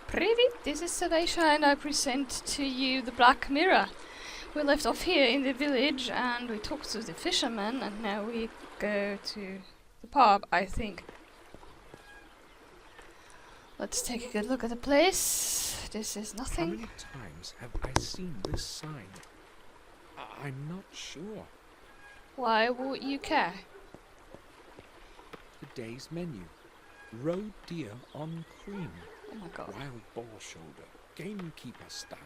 Привет, this is Salvation and I present to you the Black Mirror. We left off here in the village and we talked to the fisherman and now we go to the pub, I think. Let's take a good look at the place. This is How nothing. many times have I seen this sign? I'm not sure. Why would you care? The day's menu. Roe deer on cream. Oh my god. Wild boar shoulder. Gamekeeper style.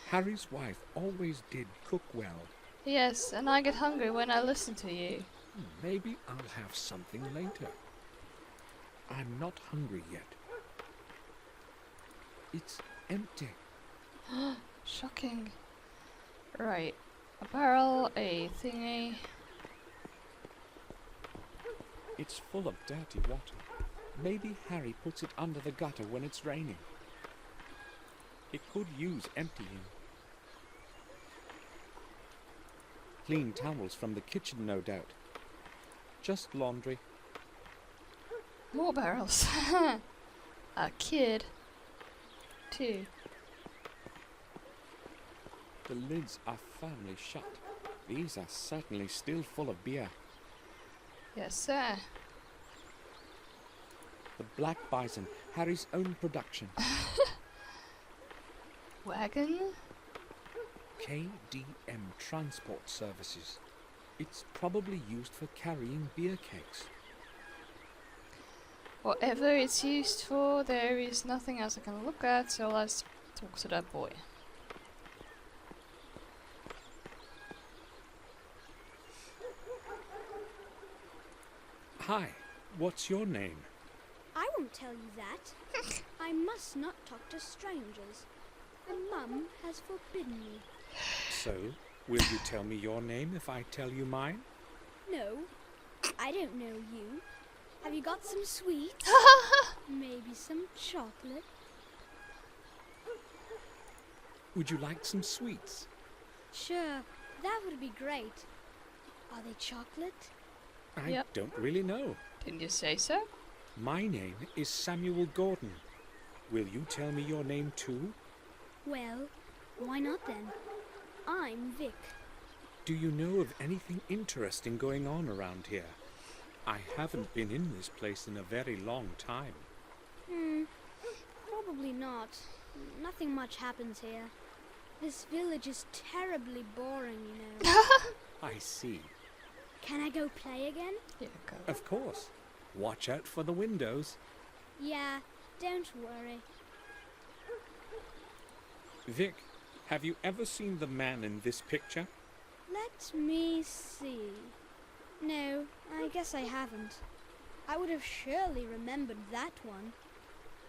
Harry's wife always did cook well. Yes, and I get hungry when I listen to you. Maybe I'll have something later. I'm not hungry yet. It's empty. Shocking. Right. A barrel, a thingy. It's full of dirty water. Maybe Harry puts it under the gutter when it's raining. It could use emptying. Clean towels from the kitchen, no doubt. Just laundry. More barrels. A kid. 2. The lids are firmly shut. These are certainly still full of beer. Yes, sir. The Black Bison, Harry's own production. Wagon. KDM Transport Services. It's probably used for carrying beer kegs. Whatever it's used for, there is nothing else I can look at, so let's talk to that boy. Hi, what's your name? I won't tell you that. I must not talk to strangers. And Mum has forbidden me. So, will you tell me your name if I tell you mine? No, I don't know you. Have you got some sweets? Maybe some chocolate? Would you like some sweets? Sure, that would be great. Are they chocolate? I Yep. don't really know. Didn't you say so? My name is Samuel Gordon. Will you tell me your name too? Well, why not then? I'm Vic. Do you know of anything interesting going on around here? I haven't been in this place in a very long time. Probably not. Nothing much happens here. This village is terribly boring, you know. I see. Can I go play again? Yeah, go. Of course. Watch out for the windows. Yeah, don't worry. Vic, have you ever seen the man in this picture? Let me see. No, I guess I haven't. I would have surely remembered that one.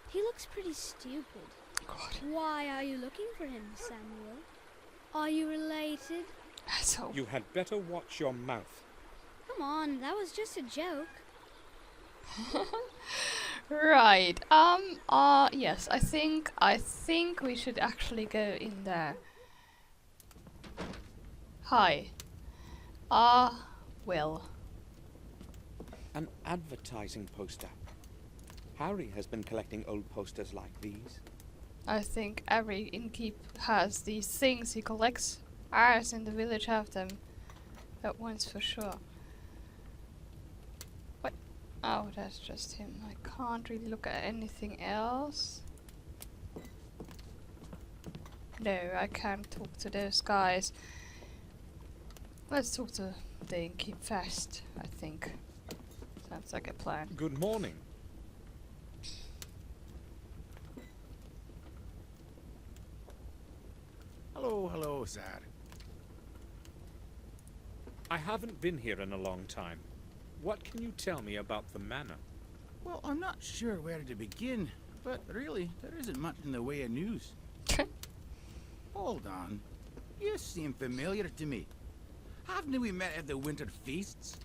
He looks pretty stupid. God. Why are you looking for him, Samuel? Are you related? Asshole. You had better watch your mouth. Come on, that was just a joke. Right. Yes, I think we should actually go in there. Hi. Will. An advertising poster. Harry has been collecting old posters like these. I think every innkeep has these things he collects. Ours in the village have them. That one's for sure. What? Oh, that's just him. I can't really look at anything else. No, I can't talk to those guys. Let's talk to the innkeep first, I think. Sounds like a plan. Good morning. Hello, sir. I haven't been here in a long time. What can you tell me about the manor? Well, I'm not sure where to begin, but really, there isn't much in the way of news. Hold on. You seem familiar to me. Haven't we met at the winter feasts?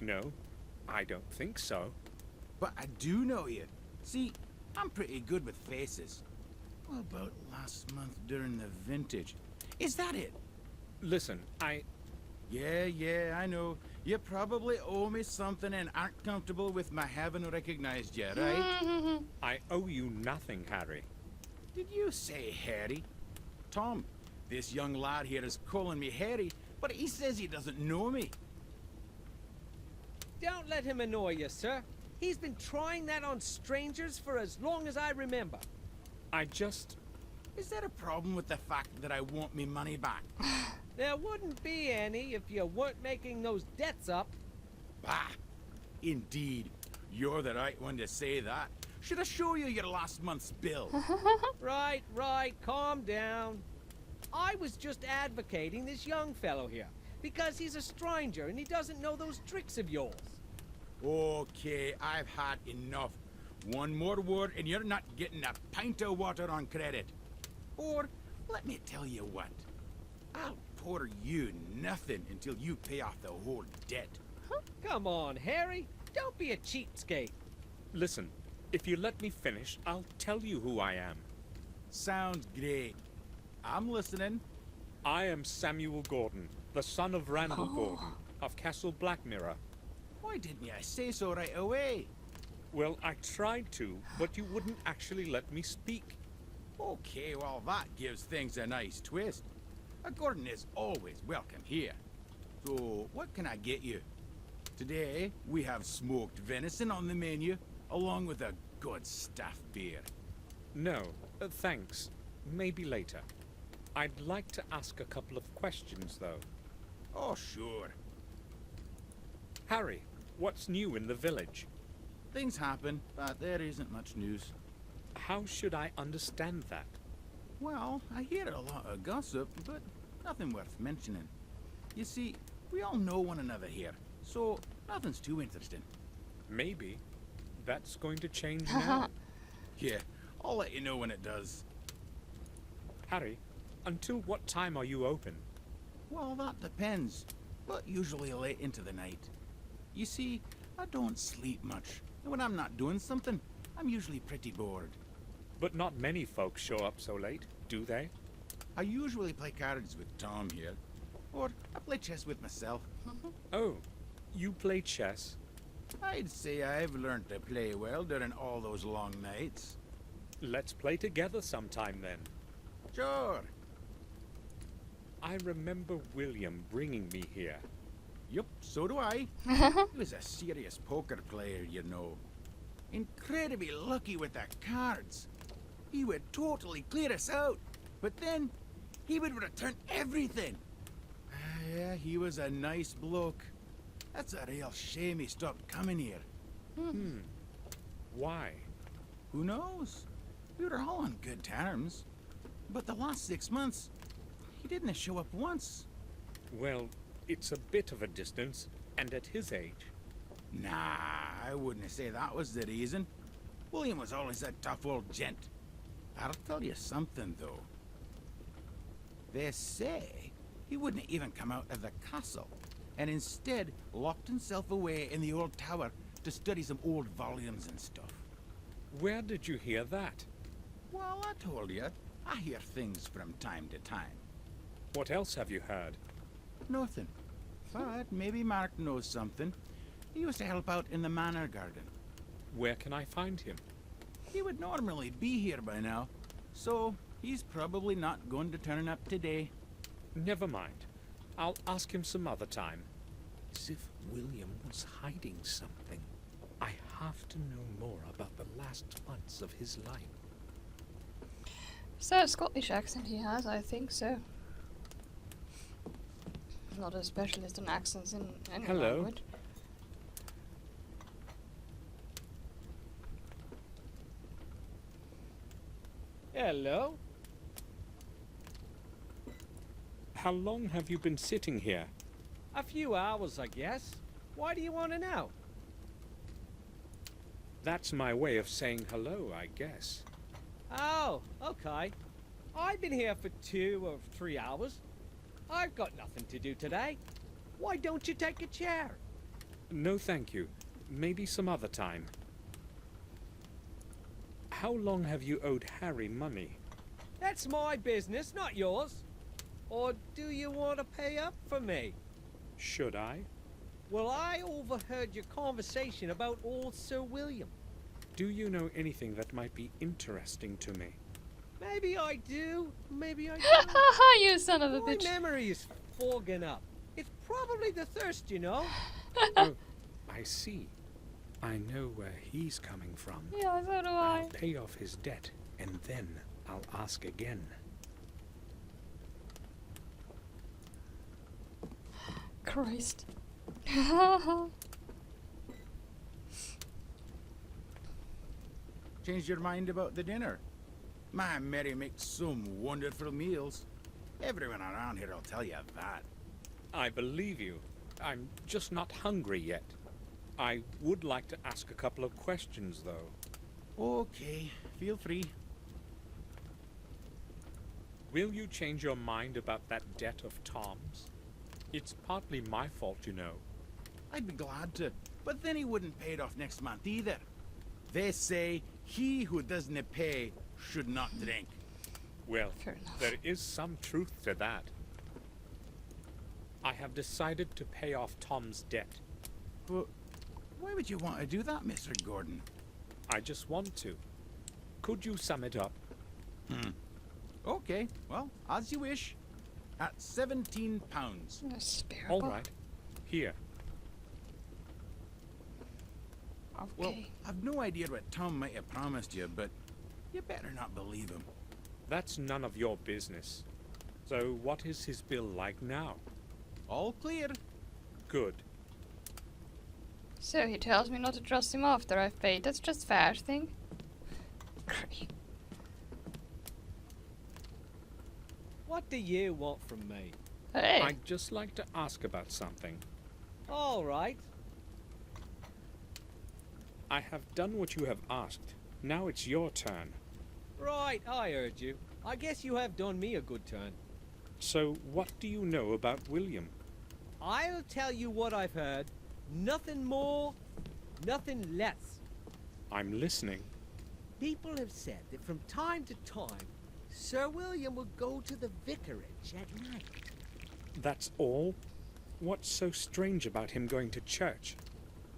No, I don't think so. But I do know you. See, I'm pretty good with faces. What about last month during the vintage? Is that it? Listen, Yeah, I know. You probably owe me something and aren't comfortable with my having recognized you, right? I owe you nothing, Harry. Did you say Harry? Tom, this young lad here is calling me Harry, but he says he doesn't know me. Don't let him annoy you, sir. He's been trying that on strangers for as long as I remember. I just... Is there a problem with the fact that I want me money back? There wouldn't be any if you weren't making those debts up. Bah! Indeed. You're the right one to say that. Should I show you your last month's bill? Right, calm down. I was just advocating this young fellow here, because he's a stranger and he doesn't know those tricks of yours. Okay, I've had enough. One more word and you're not getting a pint of water on credit. Or, let me tell you what. I'll pour you nothing until you pay off the whole debt. Come on, Harry. Don't be a cheapskate. Listen, if you let me finish, I'll tell you who I am. Sounds great. I'm listening. I am Samuel Gordon, the son of Randall Gordon, of Castle Blackmirror. Why didn't you say so right away? Well, I tried to, but you wouldn't actually let me speak. Okay, well that gives things a nice twist. A Gordon is always welcome here. So, what can I get you? Today, we have smoked venison on the menu, along with a good stuffed beer. No, thanks. Maybe later. I'd like to ask a couple of questions, though. Oh, sure. Harry, what's new in the village? Things happen, but there isn't much news. How should I understand that? Well, I hear a lot of gossip, but nothing worth mentioning. You see, we all know one another here, so nothing's too interesting. Maybe. That's going to change now. Yeah, I'll let you know when it does. Harry, until what time are you open? Well, that depends, but usually late into the night. You see, I don't sleep much, and when I'm not doing something, I'm usually pretty bored. But not many folks show up so late, do they? I usually play cards with Tom here, or I play chess with myself. Oh, you play chess? I'd say I've learned to play well during all those long nights. Let's play together sometime then. Sure. I remember William bringing me here. Yup, so do I. He was a serious poker player, you know. Incredibly lucky with the cards. He would totally clear us out, but then he would return everything. Yeah, he was a nice bloke. That's a real shame he stopped coming here. Why? Who knows? We were all on good terms. But the last 6 months, he didn't show up once. Well, it's a bit of a distance, and at his age. Nah, I wouldn't say that was the reason. William was always a tough old gent. I'll tell you something, though. They say he wouldn't even come out of the castle, and instead locked himself away in the old tower to study some old volumes and stuff. Where did you hear that? Well, I told you, I hear things from time to time. What else have you heard? Nothing. But maybe Mark knows something. He used to help out in the manor garden. Where can I find him? He would normally be here by now, so he's probably not going to turn up today. Never mind. I'll ask him some other time. As if William was hiding something. I have to know more about the last months of his life. Is that a Scottish accent he has? I think so. Not a specialist in accents in any Hello. language. Hello? How long have you been sitting here? A few hours, I guess. Why do you want to know? That's my way of saying hello, I guess. Oh, okay. I've been here for 2 or 3 hours. I've got nothing to do today. Why don't you take a chair? No, thank you. Maybe some other time. How long have you owed Harry money? That's my business, not yours. Or do you want to pay up for me? Should I? Well, I overheard your conversation about old Sir William. Do you know anything that might be interesting to me? Maybe I do, maybe I don't. You son of a My bitch. memory is fogging up. It's probably the thirst, you know. Oh, I see. I know where he's coming from. Yeah, so do I. I'll pay off his debt, and then I'll ask again. Christ. Changed your mind about the dinner? My Mary makes some wonderful meals. Everyone around here will tell you that. I believe you. I'm just not hungry yet. I would like to ask a couple of questions, though. Okay, feel free. Will you change your mind about that debt of Tom's? It's partly my fault, you know. I'd be glad to, but then he wouldn't pay it off next month either. They say he who doesn't pay should not drink. Well, Fair enough. there is some truth to that. I have decided to pay off Tom's debt. But why would you want to do that, Mr. Gordon? I just want to. Could you sum it up? Okay, well, as you wish. At £17. Unbearable. All right. Here. Okay. Well, I've no idea what Tom might have promised you, but you better not believe him. That's none of your business. So what is his bill like now? All clear. Good. So he tells me not to trust him after I've paid. That's just fair thing. Great. What do you want from me? Hey. I'd just like to ask about something. All right. I have done what you have asked. Now it's your turn. Right, I heard you. I guess you have done me a good turn. So what do you know about William? I'll tell you what I've heard. Nothing more, nothing less. I'm listening. People have said that from time to time, Sir William will go to the vicarage at night. That's all? What's so strange about him going to church?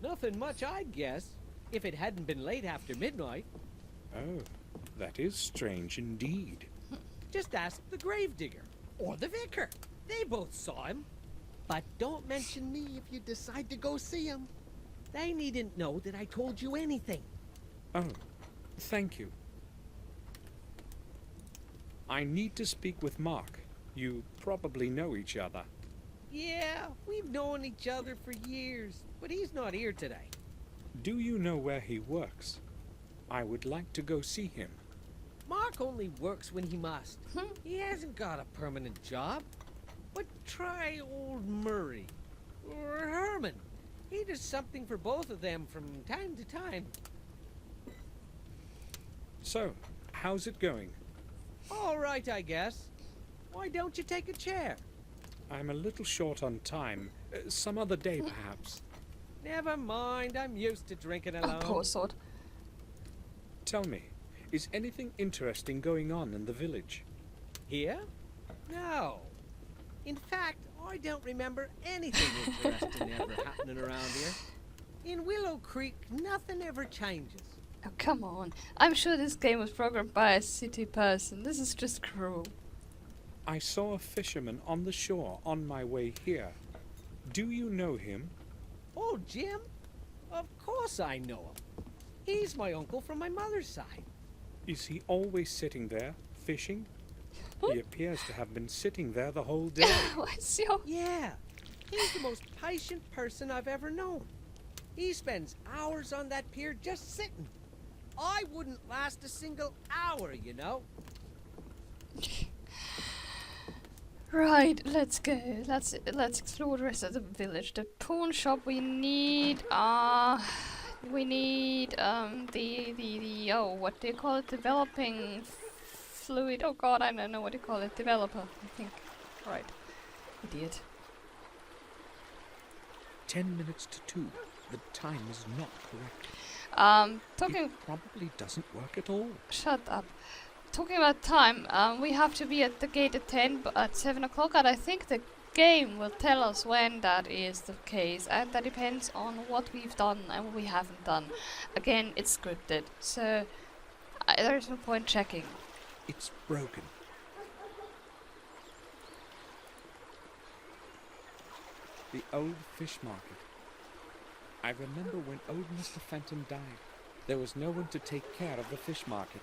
Nothing much, I guess, if it hadn't been late after midnight. Oh, that is strange indeed. Just ask the gravedigger or the vicar. They both saw him. But don't mention me if you decide to go see him. They needn't know that I told you anything. Oh, thank you. I need to speak with Mark. You probably know each other. Yeah, we've known each other for years, but he's not here today. Do you know where he works? I would like to go see him. Mark only works when he must. He hasn't got a permanent job. But try old Murray or Herman. He does something for both of them from time to time. So, how's it going? All right, I guess. Why don't you take a chair? I'm a little short on time. Some other day, perhaps. Never mind, I'm used to drinking alone. Poor sod. Tell me, is anything interesting going on in the village? Here? No. In fact, I don't remember anything interesting ever happening around here. In Willow Creek, nothing ever changes. Oh, come on. I'm sure this game was programmed by a city person. This is just cruel. I saw a fisherman on the shore on my way here. Do you know him? Oh, Jim? Of course I know him. He's my uncle from my mother's side. Is he always sitting there, fishing? He appears to have been sitting there the whole day. What's your... Yeah, he's the most patient person I've ever known. He spends hours on that pier just sitting. I wouldn't last a single hour, you know. Right, let's go. Let's explore the rest of the village. The pawn shop we need the oh, what do you call it? Developing fluid. Oh god, I don't know what you call it. Developer, I think. Right. Idiot. 10 minutes to 2. The time is not correct. Talking... It probably doesn't work at all. Shut up. Talking about time, we have to be at the gate at 10, at 7 o'clock, and I think the game will tell us when that is the case, and that depends on what we've done and what we haven't done. Again, it's scripted, so there's no point checking. It's broken. The old fish market. I remember when old Mr. Fenton died. There was no one to take care of the fish market.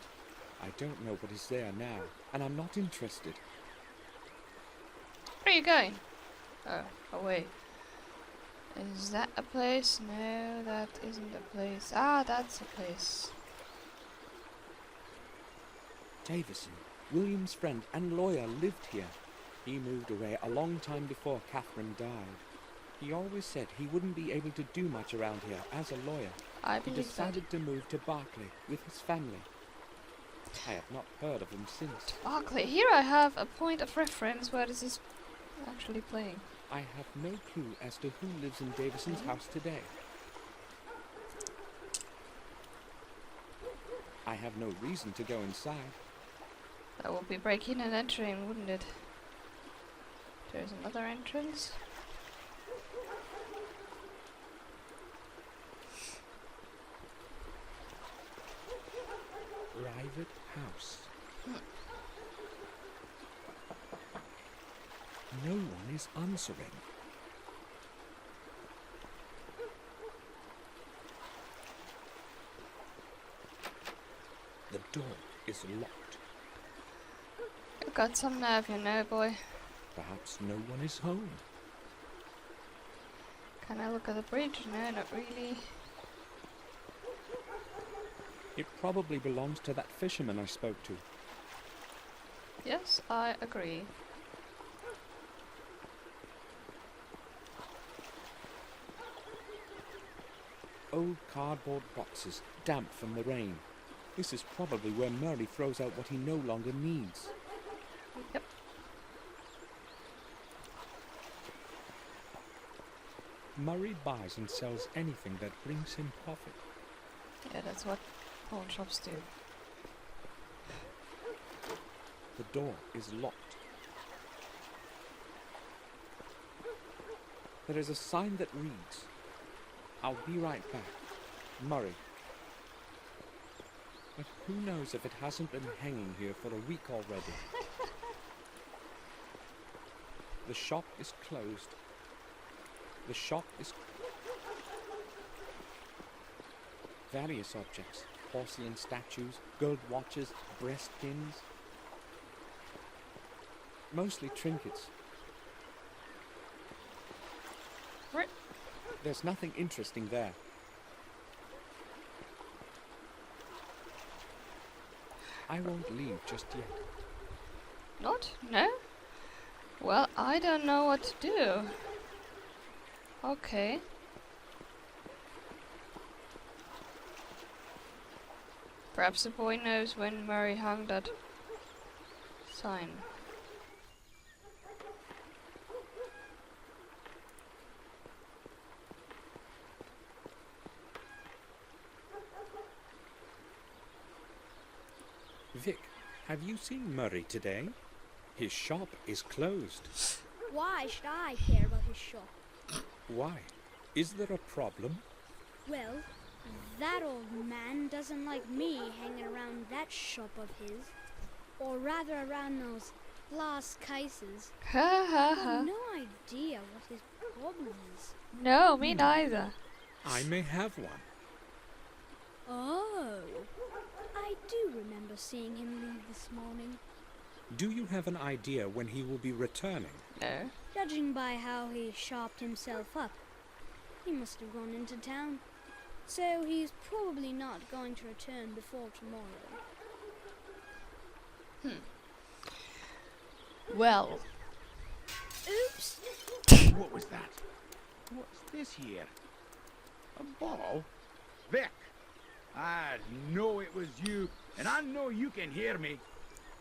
I don't know what is there now, and I'm not interested. Where are you going? Oh, away. Is that a place? No, that isn't a place. Ah, that's a place. Davison, William's friend and lawyer, lived here. He moved away a long time before Catherine died. He always said he wouldn't be able to do much around here as a lawyer. I He believe decided to move to Berkeley with his family. I have not heard of him since. that. Barclay. Here I have a point of reference where this is actually playing. I have no clue as to who lives in Davison's house today. I have no reason to go inside. That would be breaking and entering, wouldn't it? There's another entrance. Private house. No one is answering. The door is locked. You've got some nerve, you know, boy. Perhaps no one is home. Can I look at the bridge? No, not really. It probably belongs to that fisherman I spoke to. Yes, I agree. Old cardboard boxes, damp from the rain. This is probably where Murray throws out what he no longer needs. Yep. Murray buys and sells anything that brings him profit. Yeah, that's what pawn shops do. The door is locked. There is a sign that reads, "I'll be right back, Murray." But who knows if it hasn't been hanging here for a week already. The shop is closed. The shop is... Various objects, porcelain statues, gold watches, breast pins. Mostly trinkets. Right. There's nothing interesting there. I won't leave just yet. Not? No? Well, I don't know what to do. Okay. Perhaps the boy knows when Murray hung that sign. Vic, have you seen Murray today? His shop is closed. Why should I care about his shop? Why? Is there a problem? Well, that old man doesn't like me hanging around that shop of his. Or rather around those glass cases. Ha ha I've ha. got no idea what his problem is. No, me neither. I may have one. Oh, I do remember seeing him leave this morning. Do you have an idea when he will be returning? No. Judging by how he sharpened himself up, he must have gone into town. So he's probably not going to return before tomorrow. Well. Oops! What was that? What's this here? A ball? Vic! I know it was you, and I know you can hear me.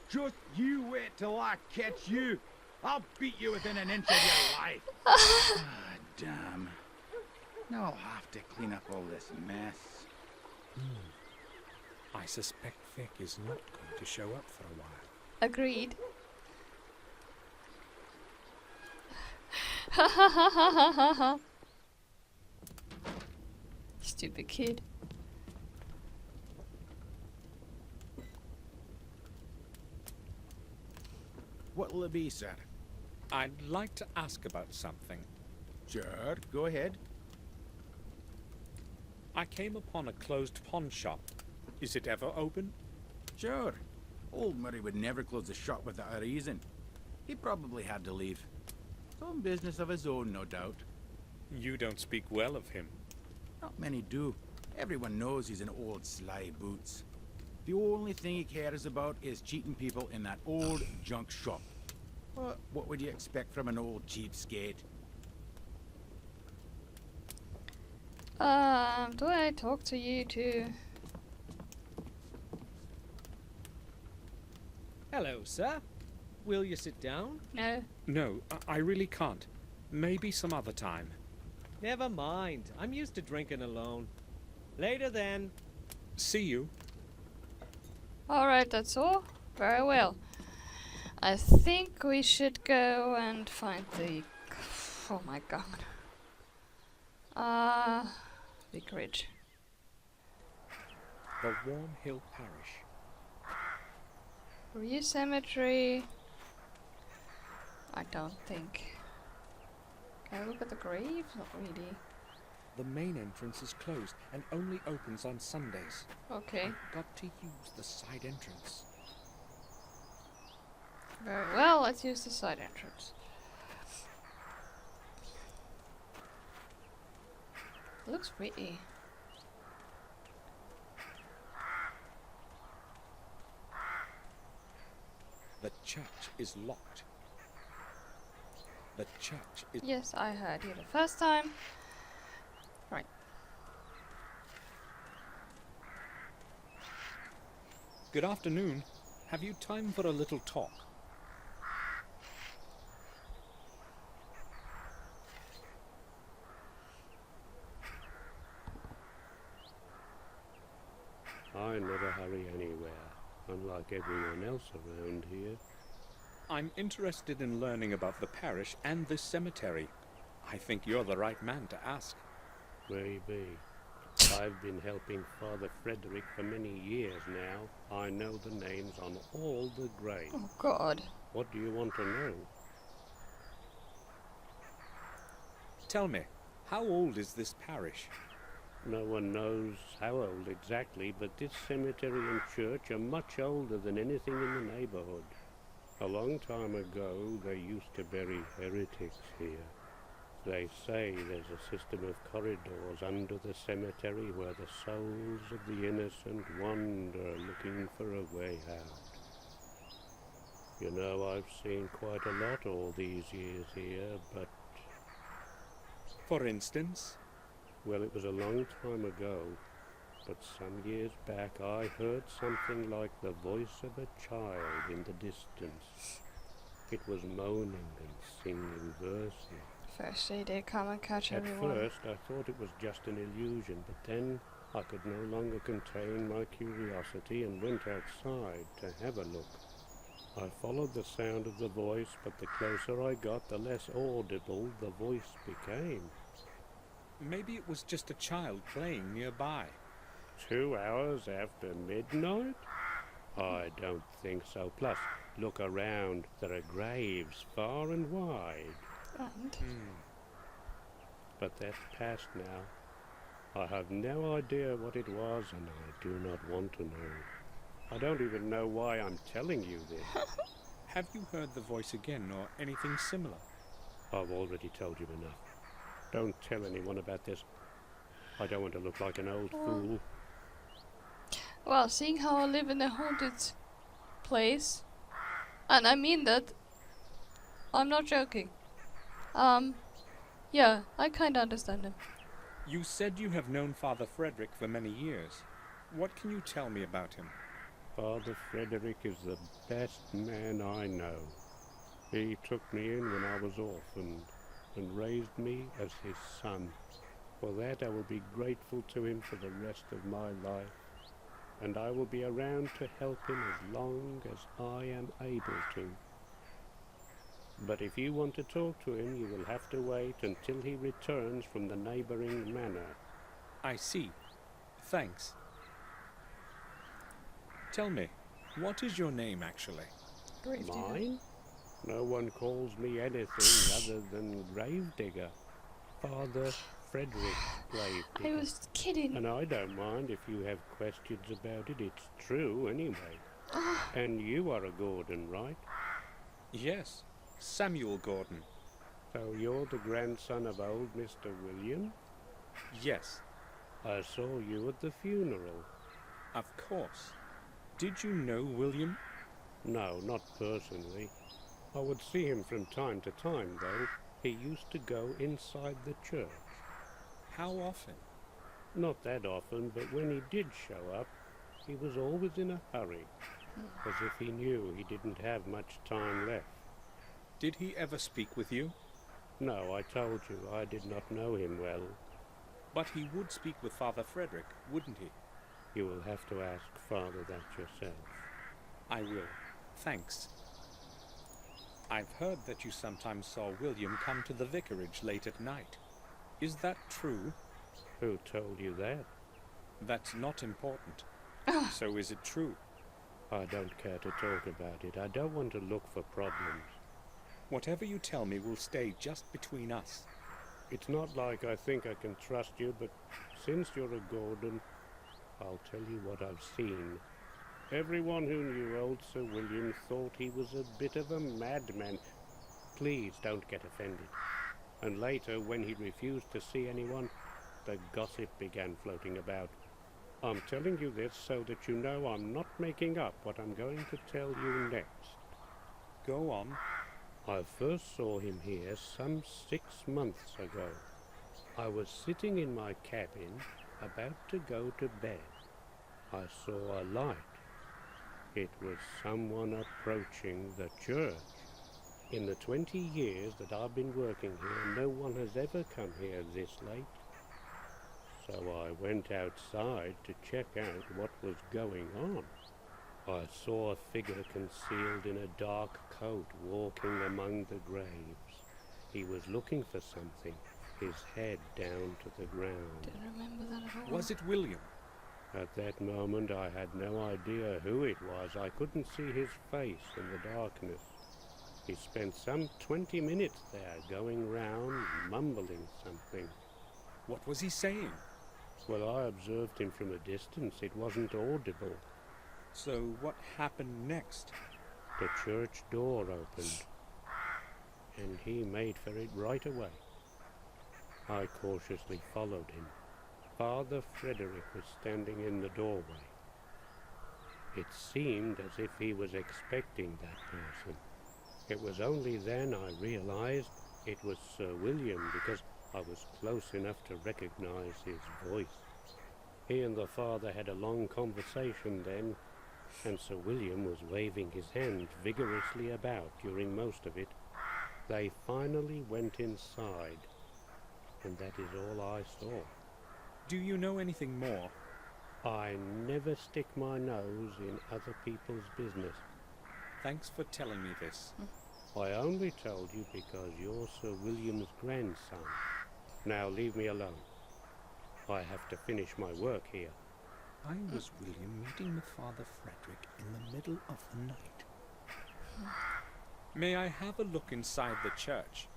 Just you wait till I catch you. I'll beat you within an inch of your life. Ah, damn. Now I'll have to clean up all this mess. I suspect Vic is not going to show up for a while. Agreed. Ha ha ha ha ha ha ha. Stupid kid. What'll it be, sir? I'd like to ask about something. Sure, go ahead. I came upon a closed pawn shop. Is it ever open? Sure. Old Murray would never close the shop without a reason. He probably had to leave. Some business of his own, no doubt. You don't speak well of him. Not many do. Everyone knows he's an old sly boots. The only thing he cares about is cheating people in that old junk shop. But what would you expect from an old cheapskate? Do I talk to you too? Hello, sir. Will you sit down? No. No, I really can't. Maybe some other time. Never mind. I'm used to drinking alone. Later then. See you. Alright, that's all. Very well. I think we should go and find the... Oh my god. Vicarage. The Warm Hill Parish. Review cemetery. I don't think. Can I look at the grave? Not really. The main entrance is closed and only opens on Sundays. Okay. I've got to use the side entrance. Very well, let's use the side entrance. Looks pretty. The church is locked. The church is... Yes, I heard you the first time. Right. Good afternoon. Have you time for a little talk? I never hurry anywhere, unlike everyone else around here. I'm interested in learning about the parish and this cemetery. I think you're the right man to ask. Maybe. I've been helping Father Frederick for many years now. I know the names on all the graves. Oh god. What do you want to know? Tell me, how old is this parish? No one knows how old exactly, but this cemetery and church are much older than anything in the neighborhood. A long time ago, they used to bury heretics here. They say there's a system of corridors under the cemetery where the souls of the innocent wander looking for a way out. You know, I've seen quite a lot all these years here, but... For instance? Well, it was a long time ago, but some years back I heard something like the voice of a child in the distance. It was moaning and singing verses. Firstly, they come and catch At everyone. first I thought it was just an illusion, but then I could no longer contain my curiosity and went outside to have a look. I followed the sound of the voice, but the closer I got, the less audible the voice became. Maybe it was just a child playing nearby. 2 hours after midnight? I don't think so. Plus, look around. There are graves far and wide. And? But that's past now. I have no idea what it was, and I do not want to know. I don't even know why I'm telling you this. Have you heard the voice again, or anything similar? I've already told you enough. Don't tell anyone about this. I don't want to look like an old fool. Well, seeing how I live in a haunted place, and I mean that, I'm not joking. Yeah, I kinda understand him. You said you have known Father Frederick for many years. What can you tell me about him? Father Frederick is the best man I know. He took me in when I was orphaned and raised me as his son. For that I will be grateful to him for the rest of my life, and I will be around to help him as long as I am able to. But if you want to talk to him, you will have to wait until he returns from the neighboring manor. I see. Thanks. Tell me, what is your name actually? Mine? No one calls me anything other than Gravedigger. Father Frederick Gravedigger. I was kidding. And I don't mind if you have questions about it. It's true anyway. And you are a Gordon, right? Yes, Samuel Gordon. So you're the grandson of old Mr. William? Yes, I saw you at the funeral. of course. Did you know William? No, not personally. I would see him from time to time, though. He used to go inside the church. How often? Not that often, but when he did show up, he was always in a hurry, as if he knew he didn't have much time left. Did he ever speak with you? No, I told you, I did not know him well. But he would speak with Father Frederick, wouldn't he? You will have to ask Father that yourself. I will. Thanks. I've heard that you sometimes saw William come to the vicarage late at night. Is that true? Who told you that? That's not important. So is it true? I don't care to talk about it. I don't want to look for problems. Whatever you tell me will stay just between us. It's not like I think I can trust you, but since you're a Gordon, I'll tell you what I've seen. Everyone who knew old Sir William thought he was a bit of a madman. Please don't get offended. And later, when he refused to see anyone, the gossip began floating about. I'm telling you this so that you know I'm not making up what I'm going to tell you next. Go on. I first saw him here some 6 months ago. I was sitting in my cabin, about to go to bed. I saw a light. It was someone approaching the church. In the 20 years that I've been working here, no one has ever come here this late. So I went outside to check out what was going on. I saw a figure concealed in a dark coat walking among the graves. He was looking for something, his head down to the ground. Didn't remember that at all. Was it William? At that moment I had no idea who it was. I couldn't see his face in the darkness. He spent some 20 minutes there, going round, mumbling something. What was he saying? Well, I observed him from a distance. It wasn't audible. So what happened next? The church door opened, and he made for it right away. I cautiously followed him. Father Frederick was standing in the doorway. It seemed as if he was expecting that person. It was only then I realized it was Sir William, because I was close enough to recognize his voice. He and the father had a long conversation then, and Sir William was waving his hand vigorously about during most of it. They finally went inside, and that is all I saw. Do you know anything more? I never stick my nose in other people's business. Thanks for telling me this. I only told you because you're Sir William's grandson. Now leave me alone. I have to finish my work here. I was William meeting with Father Frederick in the middle of the night. May I have a look inside the church?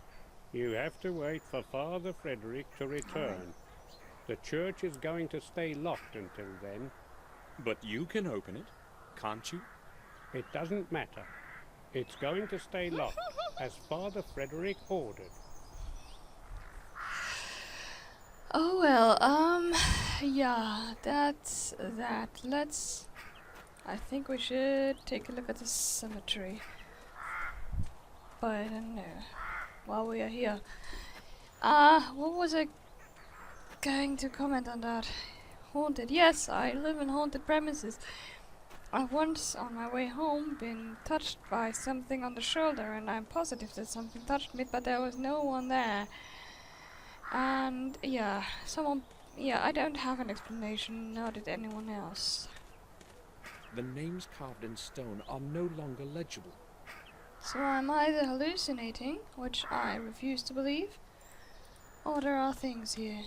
You have to wait for Father Frederick to return. The church is going to stay locked until then. But you can open it, can't you? It doesn't matter. It's going to stay locked, as Father Frederick ordered. Oh well, yeah, that's that. I think we should take a look at the cemetery. But I don't know. While we are here. What was I going to comment on that? Haunted. Yes, I live in haunted premises. I once, on my way home, been touched by something on the shoulder, and I'm positive that something touched me, but there was no one there. And yeah, I don't have an explanation, nor did anyone else. The names carved in stone are no longer legible. So I'm either hallucinating, which I refuse to believe, or there are things here.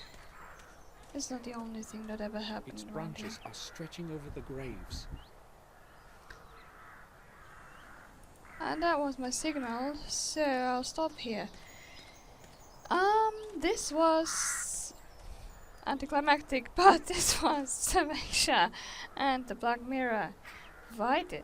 It's not the only thing that ever happened Its around here. branches are stretching over the graves. And that was my signal, so I'll stop here. This was anticlimactic, but this was Camtasia and the Black Mirror. Provided